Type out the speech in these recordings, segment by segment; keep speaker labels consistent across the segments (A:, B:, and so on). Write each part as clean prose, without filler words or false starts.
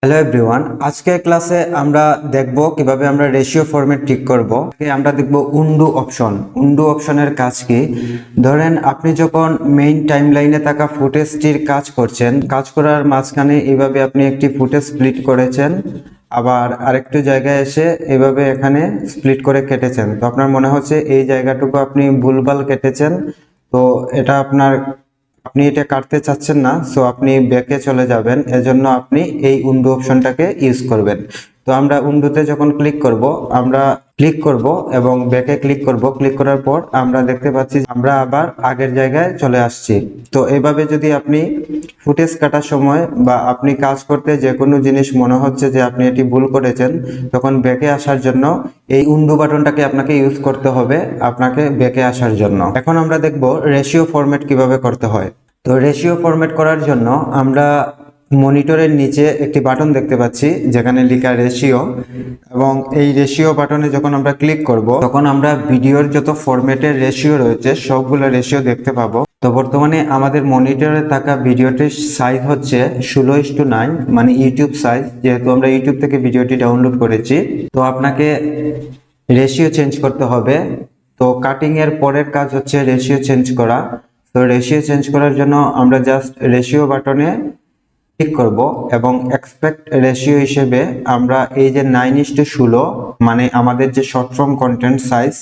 A: Hello everyone, আজকের ক্লাসে আমরা দেখব কিভাবে আমরা রেশিও ফরম্যাট ঠিক করব। আমরা দেখব উন্ডু অপশন। উন্ডু অপশনের কাজ কি? ধরেন আপনি যখন মেইন টাইমলাইনে থাকা ফুটেজটির কাজ করছেন, কাজ করার মাঝখানে এইভাবে আপনি একটি ফুটেজ স্প্লিট করেছেন, আবার আরেকটু জায়গায় এসে এইভাবে এখানে স্প্লিট করে কেটেছেন। তো আপনার মনে হচ্ছে এই জায়গাটুকু আপনি ভুলভাল কেটেছেন, তো এটা আপনি এটা কাটতে চাচ্ছেন না, সো আপনি ব্যাকে চলে যাবেন। এজন্য আপনি এই উন্ডু অপশনটাকে ইউজ করবেন। তো আমরা উন্ডুতে যখন আমরা ক্লিক করব এবং ব্যাকে ক্লিক করব। ক্লিক করার পর আমরা দেখতে পাচ্ছি আমরা আবার আগের জায়গায় চলে আসছি। তো এইভাবে যদি আপনি ফুটেজ কাটার সময় বা আপনি কাজ করতে যে কোনো জিনিস মনে হচ্ছে যে আপনি এটি ভুল করেছেন, তখন ব্যাকে আসার জন্য এই উন্ডু বাটনটাকে আপনাকে ইউজ করতে হবে আপনাকে ব্যাকে আসার জন্য। এখন আমরা দেখব রেশিও ফরম্যাট কিভাবে করতে হয়। তো রেশিও ফরম্যাট করার জন্য আমরা মনিটরের নিচে একটি বাটন দেখতে পাচ্ছি যেখানে লেখা রেশিও, এবং এই রেশিও বাটনে যখন আমরা ক্লিক করব তখন আমরা ভিডিওর যত ফরম্যাটের রেশিও রয়েছে সবগুলো রেশিও দেখতে পাবো। তো বর্তমানে আমাদের মনিটরে থাকা ভিডিওটির সাইজ হচ্ছে 16:9, মানে ইউটিউব সাইজ, যেহেতু আমরা ইউটিউব থেকে ভিডিওটি ডাউনলোড করেছি। তো আপনাকে রেশিও চেঞ্জ করতে হবে। তো কাটিং এর পরের কাজ হচ্ছে রেশিও চেঞ্জ করা। তো রেশিও চেঞ্জ করার জন্য আমরা জাস্ট রেশিও বাটনে ক্লিক করব এবং এক্সপেক্ট রেশিও হিসেবে আমরা এই যে 9:16, মানে আমাদের যে শর্ট ফর্ম কন্টেন্ট সাইজ,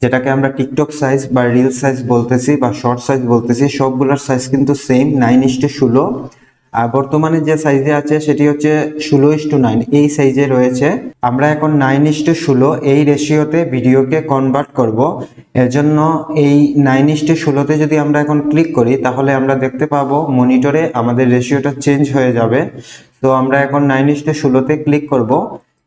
A: যেটাকে আমরা টিকটক সাইজ বা রিল সাইজ বলতেছি বা শর্ট সাইজ বলতেছি, সবগুলোর সাইজ কিন্তু সেম 9:16। আর বর্তমানে যে সাইজে আছে সেটি হচ্ছে 16:9, এই সাইজে রয়েছে। আমরা এখন 9:16 এই রেশিওতে ভিডিওকে কনভার্ট করব। এর জন্য এই 9:16তে যদি আমরা এখন ক্লিক করি তাহলে আমরা দেখতে পাবো মনিটরে আমাদের রেশিওটা চেঞ্জ হয়ে যাবে। তো আমরা এখন 9:16তে ক্লিক করব।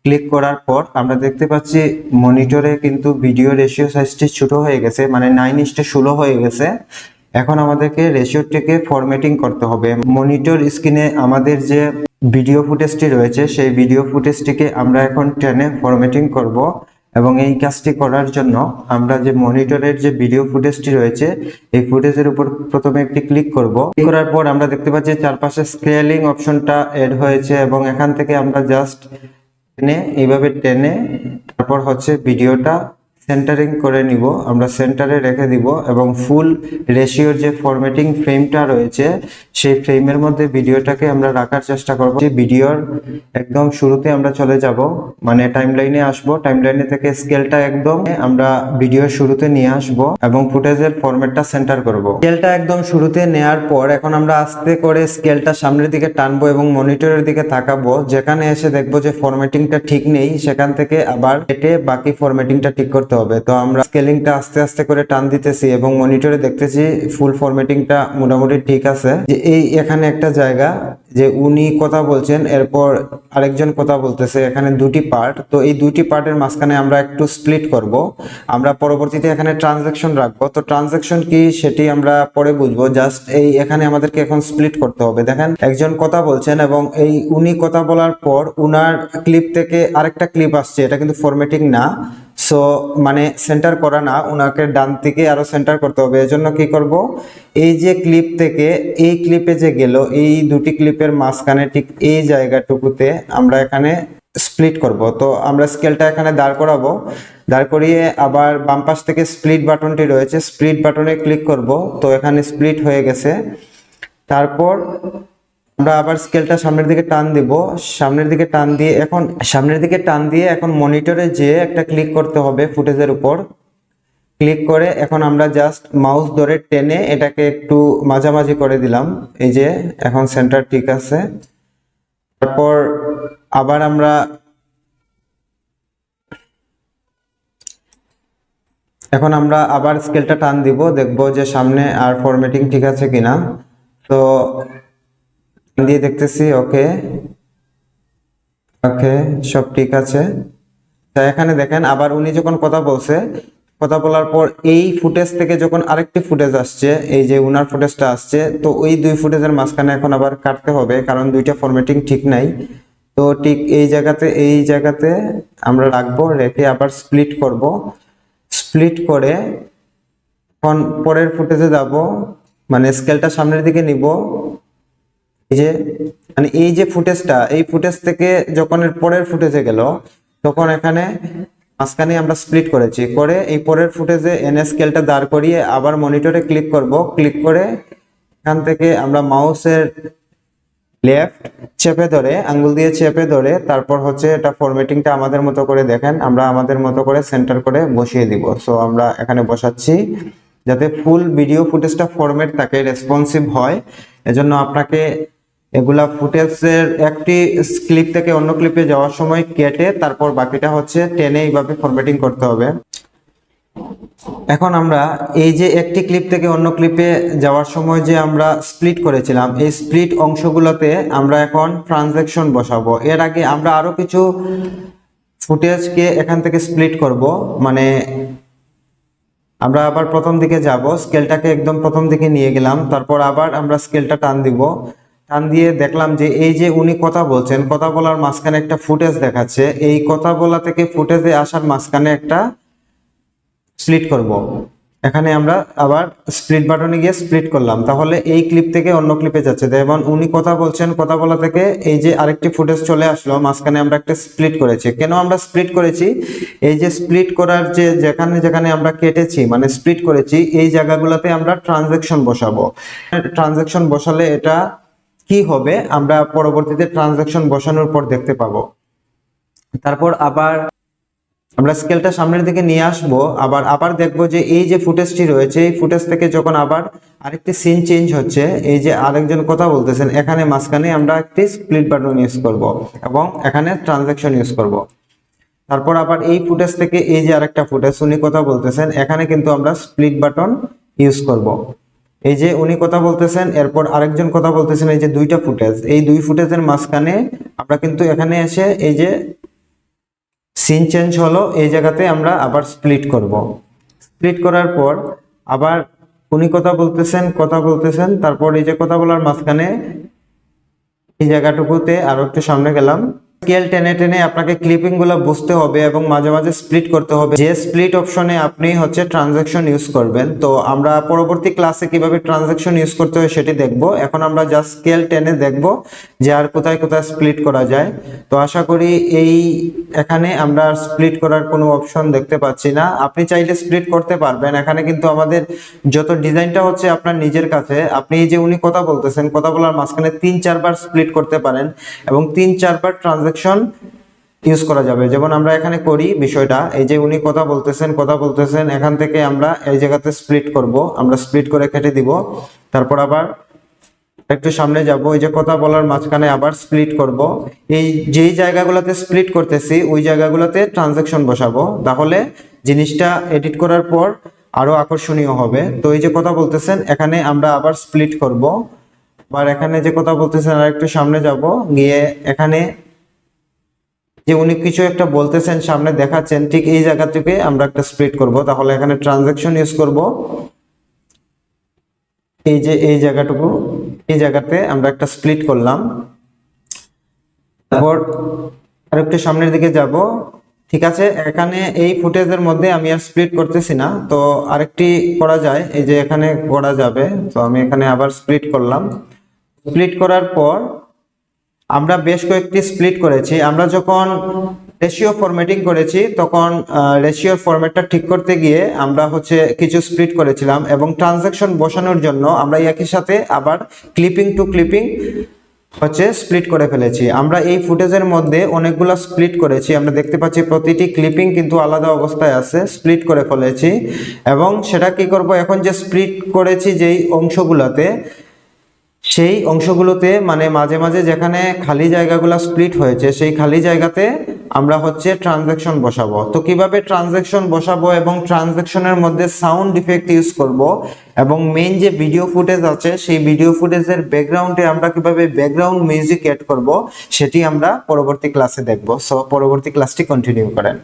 A: ক্লিক করার পর আমরা দেখতে পাচ্ছি মনিটরে কিন্তু ভিডিও রেশিও সাইজটি ছোট হয়ে গেছে, মানে 9:16 হয়ে গেছে। এখন আমাদেরকে রেশিওটিকে ফরম্যাটিং করতে হবে। মনিটর স্ক্রিনে আমাদের যে ভিডিও ফুটেজটি রয়েছে সেই ভিডিও ফুটেজটিকে আমরা এখন টেনে ফরম্যাটিং করব, এবং এই কাজটি করার জন্য আমরা যে মনিটরের যে ভিডিও ফুটেজটি রয়েছে এই ফুটেজের উপর প্রথমে একটি ক্লিক করব। ক্লিক করার পর আমরা দেখতে পাচ্ছি চারপাশে স্কেলিং অপশনটা এড হয়েছে, এবং এখান থেকে আমরা জাস্ট টেনে এইভাবে টেনে তারপর হচ্ছে ভিডিওটা সেন্টারিং করে নিব। আমরা সেন্টারে রেখে দিব এবং ফুল রেশিওর যে ফরম্যাটিং ফ্রেমটা রয়েছে সেই ফ্রেমের মধ্যে ভিডিওটাকে আমরা রাখার চেষ্টা করব। যে ভিডিওর একদম শুরুতে আমরা চলে যাব, মানে টাইমলাইনে আসব। টাইমলাইনে থেকে স্কেলটা একদম আমরা ভিডিওর শুরুতে নিয়ে আসব এবং ফুটেজের ফরম্যাটটা সেন্টার করব। স্কেলটা একদম শুরুতে নেয়ার পর এখন আমরা আস্তে করে স্কেলটা সামনের দিকে টানবো এবং মনিটরের দিকে তাকাবো। যেখানে এসে দেখবো যে ফরম্যাটিংটা ঠিক নেই, সেখান থেকে আবার কেটে বাকি ফরম্যাটিংটা ঠিক করতে হবে। তো আমরা স্কেলিংটা আস্তে আস্তে করে টান দিতেছি এবং মনিটরে দেখতেছি ফুল ফরম্যাটিংটা মোটামুটি ঠিক আছে। যে এই এখানে একটা জায়গা যে উনি কথা বলছেন, এরপর আরেকজন কথা বলতেছে, এখানে দুটি পার্ট। তো এই দুটি পার্টের মাঝখানে আমরা একটু স্প্লিট করব। আমরা পরবর্তীতে এখানে ট্রানজ্যাকশন রাখবো। তো ট্রানজ্যাকশন কি সেটি আমরা পরে বুঝবো। জাস্ট এই এখানে আমাদেরকে এখন স্প্লিট করতে হবে। দেখেন একজন কথা বলছেন এবং এই উনি কথা বলার পর উনার ক্লিপ থেকে আরেকটা ক্লিপ আসছে, এটা কিন্তু ফরম্যাটিং না। সো মানে সেন্টার করা না, উনাকে ডান দিকে আরো সেন্টার করতে হবে। এজন্য কি করব, এই যে ক্লিপ থেকে এই ক্লিপে যে গেল, এই দুটি ক্লিপের মাঝখানে ঠিক এই জায়গাটুকুতে আমরা এখানে স্প্লিট করব। তো আমরা স্কেলটা এখানে দাঁড় করাবো। দাঁড় করিয়ে আবার বাম পাশ থেকে স্প্লিট বাটনটি রয়েছে, স্প্লিট বাটনে ক্লিক করব। তো এখানে স্প্লিট হয়ে গেছে। তারপর আমরা আবার স্কেলটা সামনের দিকে টান দিব। সামনের দিকে টান দিয়ে এখন মনিটরে যে একটা ক্লিক করতে হবে ফুটেজের উপর। ক্লিক করে এখন আমরা জাস্ট মাউস ধরে টেনে এটাকে একটু মাঝামাঝি করে দিলাম। এই যে এখন সেন্টার ঠিক আছে। তারপর আবার আমরা আবার স্কেলটা টান দিব, দেখবো যে সামনে আর ফরম্যাটিং ঠিক আছে কিনা। তো দিয়ে দেখতেছি ওকে ওকে সব ঠিক আছে। তা এখানে দেখেন আবার উনি যখন কথা বলছে, কথা বলার পর এই ফুটেজ থেকে যখন আরেকটি ফুটেজ আসছে, এই যে উনার ফুটেজটা আসছে, তো ওই দুই ফুটেজের মাঝখানে এখন আবার কাটতে হবে কারণ দুইটা ফরম্যাটিং ঠিক নাই। তো ঠিক এই জায়গাতে আমরা রাখবো, রেখে আবার স্প্লিট করব। স্প্লিট করে এখন পরের ফুটেজে যাব, মানে স্কেলটা সামনের দিকে নিব। এই যে মানে এই যে ফুটেজটা, এই ফুটেজ থেকে যখন এর পরের ফুটেজে গেল তখন এখানে মাঝখানে আমরা স্প্লিট করেছি, করে এই পরের ফুটেজে এন স্কেলটা দাঁড় করিয়ে আবার মনিটরে ক্লিক করব, ক্লিক করে এখান থেকে আমরা মাউসের লেফট চেপে ধরে, আঙ্গুল দিয়ে চেপে ধরে তারপর হচ্ছে এটা ফরম্যাটিংটা আমাদের মতো করে দেখেন, আমরা আমাদের মতো করে সেন্টার করে বসিয়ে দিব। সো আমরা এখানে বসাচ্ছি যাতে ফুল ভিডিও ফুটেজটা ফরম্যাট থাকে, রেসপন্সিভ হয়। এজন্য আপনাকে এগুলা ফুটেজের একটি ক্লিপ থেকে অন্য ক্লিপে যাওয়ার সময় কেটে তারপর বাকিটা হচ্ছে টেনে এইভাবে ফরম্যাটিং করতে হবে। এখন আমরা এই যে একটি ক্লিপ থেকে অন্য ক্লিপে যাওয়ার সময় যে আমরা স্প্লিট করেছিলাম, এই স্প্লিট অংশগুলোতে আমরা এখন ট্রানজ্যাকশন বসাবো। এর আগে আমরা আরো কিছু ফুটেজকে এখান থেকে স্প্লিট করব, মানে আমরা আবার প্রথম দিকে যাব, স্কেলটাকে একদম প্রথম দিকে নিয়ে গেলাম, তারপর আবার আমরা স্কেলটা টান দিব, টান দিয়ে দেখলাম যে এই যে উনি কথা বলছেন, কথা বলার মাঝখানে একটা ফুটেজ দেখাচ্ছে, এই কথা বলা থেকে ফুটেজে আসার মাঝখানে একটা স্প্লিট করব। এখানে আমরা আবার স্প্লিট বাটনে গিয়ে স্প্লিট করলাম, তাহলে এই ক্লিপ থেকে অন্য ক্লিপে যাচ্ছে। যেমন উনি কথা বলছেন, কথা বলা থেকে এই যে আরেকটি ফুটেজ চলে আসলো, মাঝখানে আমরা একটা স্প্লিট করেছি। কেন আমরা স্প্লিট করেছি? এই যে স্প্লিট করার যে যেখানে যেখানে আমরা কেটেছি মানে স্প্লিট করেছি, এই জায়গাগুলোতে আমরা ট্রানজ্যাকশন বসাবো। ট্রানজ্যাকশন বসালে এটা কি হবে আমরা পরবর্তীতে ট্রানজ্যাকশন বসানোর পর দেখতে পাবো। তারপর আবার আমরা স্কেলটা সামনের দিকে নিয়ে আসবো, আবার দেখবো যে এই যে ফুটেজটি রয়েছে, এই ফুটেজ থেকে যখন আবার আরেকটি সিন চেঞ্জ হচ্ছে, এই যে আরেকজন কথা বলতেছেন, এখানে মাঝখানে আমরা একটি স্প্লিট বাটন ইউজ করব এবং এখানে ট্রানজ্যাকশন ইউজ করব। তারপর আবার এই ফুটেজ থেকে এই যে আরেকটা ফুটেজ উনি কথা বলতেছেন, এখানে কিন্তু আমরা স্প্লিট বাটন ইউজ করব। এই যে উনি কথা বলতেছেন, এরপর আরেকজন কথা বলতেছেন, এই যে দুইটা ফুটেজ, এই দুই ফুটেজের মাঝখানে আমরা কিন্তু এখানে এসে এই যে সিন চেঞ্জ হলো, এই জায়গাতে আমরা আবার স্প্লিট করব। স্প্লিট করার পর আবার উনি কথা বলতেছেন, তারপর এই যে কথা বলার মাঝখানে এই জায়গাটুকুতে আরো একটু সামনে গেলাম। স্কেল টেনে টেনে আপনাকে ক্লিপিং গুলো বুঝতে হবে এবং মাঝে মাঝে স্প্লিট করতে হবে। যে স্প্লিট অপশনে আপনি হচ্ছে ট্রানজ্যাকশন ইউজ করবেন, তো আমরা পরবর্তী ক্লাসে কিভাবে ট্রানজ্যাকশন ইউজ করতে হয় সেটি দেখব। এখন আমরা জাস্ট স্কেল টেনে দেখব যে আর কোথায় কোথায় স্প্লিট করা যায়। তো আশা করি এই এখানে আমরা স্প্লিট করার কোনো অপশন দেখতে পাচ্ছি না। আপনি চাইলে স্প্লিট করতে পারবেন, এখানে কিন্তু আমাদের যত ডিজাইনটা হচ্ছে আপনার নিজের কাছে। আপনি এই যে উনি কথা বলতেছেন, কথা বলার মাঝখানে 3-4 বার স্প্লিট করতে পারেন এবং 3-4 বার ট্রানজ্যাকশন ইউজ করা যাবে। যেমন আমরা এখানে করি বিষয়টা, এই যে উনি কথা বলতেছেন, এখান থেকে আমরা এই জায়গাতে স্প্লিট করব, আমরা স্প্লিট করে কেটে দিব। তারপর আবার একটু সামনে যাব, এই যে কথা বলার মাঝখানে আবার স্প্লিট করব। এই যেই জায়গাগুলোতে স্প্লিট করতেছি ওই জায়গাগুলোতে ট্রানজ্যাকশন বসাবো, তাহলে জিনিসটা এডিট করার পর আরো আকর্ষণীয় হবে। তো এই যে কথা বলতেছেন, এখানে আমরা আবার স্প্লিট করব, আবার এখানে যে কথা বলতেছেন আর একটু সামনে যাব, গিয়ে এখানে যে উনি কিছু একটা বলতেছেন সামনে দেখাচ্ছেন, ঠিক এই জায়গা থেকে আমরা একটা স্প্লিট করব, তাহলে এখানে ট্রানজ্যাকশন ইউজ করব। এই যে এই জায়গাটুকু, এই জায়গাতে আমরা একটা স্প্লিট করলাম। তারপর আরেকটু সামনের দিকে যাব, ঠিক আছে। এখানে এই ফুটেজের মধ্যে আমি আর স্প্লিট করতেছি না, তো আরেকটি করা যায়, এই যে এখানে করা যাবে। তো আমি এখানে আবার স্প্লিট করলাম। স্প্লিট করার পর আমরা বেশ কয়েকটি স্প্লিট করেছি। আমরা যখন রেশিও ফরম্যাটিং করেছি তখন রেশিওর ফরম্যাটটা ঠিক করতে গিয়ে আমরা হচ্ছে কিছু স্প্লিট করেছিলাম এবং ট্রানজ্যাকশন বসানোর জন্য আমরা একই সাথে আবার ক্লিপিং টু ক্লিপিং হচ্ছে স্প্লিট করে ফেলেছি। আমরা এই ফুটেজের মধ্যে অনেকগুলো স্প্লিট করেছি, আমরা দেখতে পাচ্ছি প্রতিটি ক্লিপিং কিন্তু আলাদা অবস্থায় আছে, স্প্লিট করে ফেলেছি। এবং সেটা কি করব, এখন যে স্প্লিট করেছি যেই অংশগুলোতে, সেই অংশগুলোতে মানে মাঝে মাঝে যেখানে খালি জায়গাগুলো স্প্লিট হয়েছে সেই খালি জায়গাতে আমরা হচ্ছে ট্রানজ্যাকশন বসাবো। তো কিভাবে ট্রানজ্যাকশন বসাবো এবং ট্রানজ্যাকশনের মধ্যে সাউন্ড ইফেক্ট ইউজ করব এবং মেইন যে ভিডিও ফুটেজ আছে সেই ভিডিও ফুটেজের ব্যাকগ্রাউন্ডে আমরা কিভাবে ব্যাকগ্রাউন্ড মিউজিক অ্যাড করব সেটি আমরা পরবর্তী ক্লাসে দেখব। সো পরবর্তী ক্লাসটি কন্টিনিউ করেন।